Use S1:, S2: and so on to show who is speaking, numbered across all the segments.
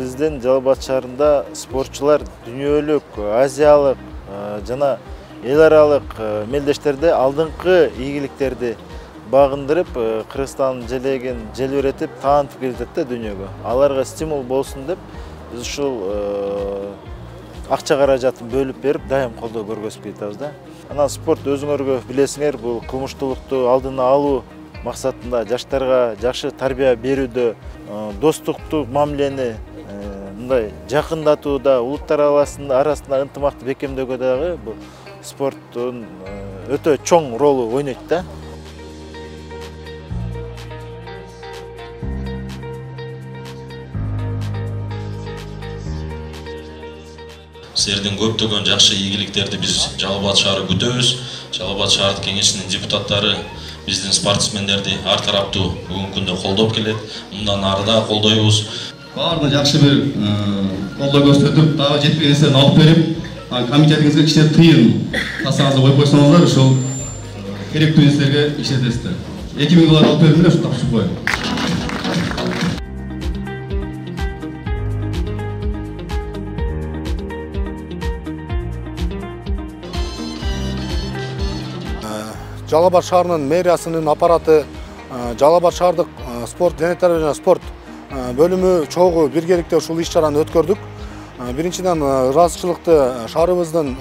S1: Биздин Жалал Абад шаарында спортчулар дүйнөлүк, азиялык жана эл аралык мелдештерде алдыңкы ийгиликтерди багындырып, Кыргызстандын желегин желбиретип, таанытып келатат да дүйнөгө. Аларга стимул болсун деп биз ушул акча каражатын бөлүп берип, дайым колдоо көргөзүп кетебиз да. Анан спорт өзүңөргө билесиңер, бул кылмыштуулукту алдын алуу максатында жаштарга жакшы тарбия берүүдө, достуктуу мамилени мындай жакындатууда, улуттар арасында ынтымакты бекемдөөгө дагы бул спорттун өтө чоң ролу ойнойт да.
S2: Сіздерден көптөгөн жакшы ийгиликтерди биз Жалал Абад шаары күтөбүз. Жалал Абад шаардык кеңешинин депутаттары биздин спортсмендерди ар тараптуу бүгүнкү күндө колдоп келет. Мындан ары да колдойбуз.
S3: Баарына жакшы бир колдоо көрсөтүп, дагы жетпеген нерсени алып берип, комитетиңизге кичине тыйын тасаңызды коюп койсоңуздар, ушул керектүү нерселерге иштетесиздер. 2000 доллар алып бердим эле, ушу тапшырып коеюн.
S4: Жалал Абад шаарынын мэриясынын аппараты, Жалал Абад шаардык спорт, дене тарбия жана спорт бөлүмү чогуу биргеликте ушул иш-чараны өткөрдүк. Биринчиден ыраазычылыкты шаарыбыздын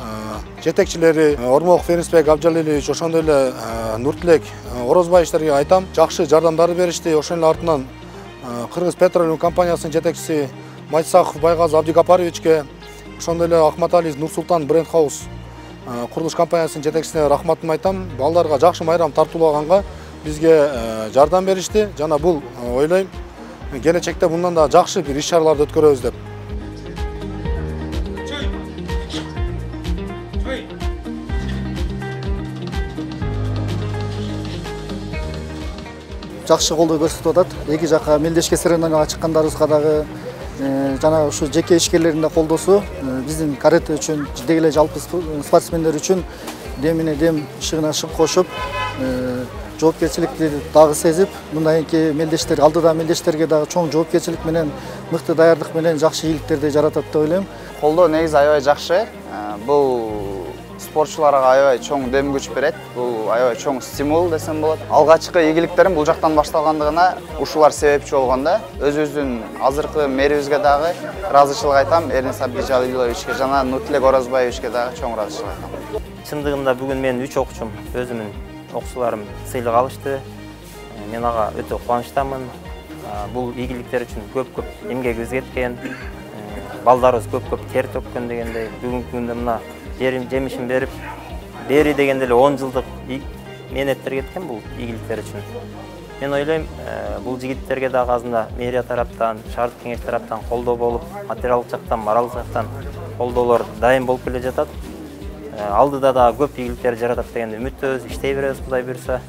S4: жетекчилери Ормоков Ференсбек Абджалилович, ошондой эле Нуртилек Орозбаевичтерге айтам. Жакшы жардамдар беришти. Ошонун эле артынан Кыргыз Петролиум компаниясынын жетекчиси Майтсаков Байгазы Абдигапаровичке, ошондой эле Акматалиев Нурсултан Бренд Хаус курулуш компаниясынын жетекчисине рахматымды айтам. Балдарга жакшы майрам тартуулаганга бизге жардам беришти. Жана бул ойлойм, келечекте мындан да жакшы бир иш-чараларды өткөрөбүз деп.
S5: Жакшы колдоо көрсөтүп атат. Эки жака мелдешке соревнованияга чыккандарыбызга дагы жана ушу жеке ишкерлердин да колдоосу биздин карате үчүн, деги эле жалпы спортсмендер үчүн демине дем шыгына шык кошуп, жоопкерчиликти дагы сезип, мындан кийинки мелдештер, алдыда мелдештерге дагы чоң жоопкерчилик менен, мыкты даярдык менен жакшы ийгиликтерди жаратат деп ойлойм.
S6: Колдоо негизи аябай жакшы. Бул спортчуларга аябай чоң дем күч берет. Бул аябай чоң стимул десем болот. Алгачкы ийгиликтерим бул жактан башталгандыгына ушулар себепчи болгонда, өзүбүздүн азыркы мэрибизге дагы ыраазычылык айтам. Эрнис Абдижалиловичке жана Нуртилек Орозбаевичке дагы чоң ыраазычылык айтам.
S7: Чындыгында бүгүн менин 3 окуучум, өзүмүн окуучуларым сыйлык алышты. Мен ага өтө кубанычтамын. Бул ийгиликтер үчүн көп эмгегибиз кеткен, балдарыбыз көп тер төккөн дегендей, бүгүнкү күндө мына жемишин берип, бери дегенде эле 10 жылдык мээнеттер кеткен бул ийгиликтер үчүн. Мен ойлойм, бул жигиттерге дагы азында мэрия тараптан, шаардык кеңеш тараптан колдоо болуп, материалдык жактан, моралдык жактан колдоолор дайым болуп келе жатат. Алдыда да көп ийгиликтер жаратат дегенде үмүттөбүз, иштей беребиз Кудай буйрса.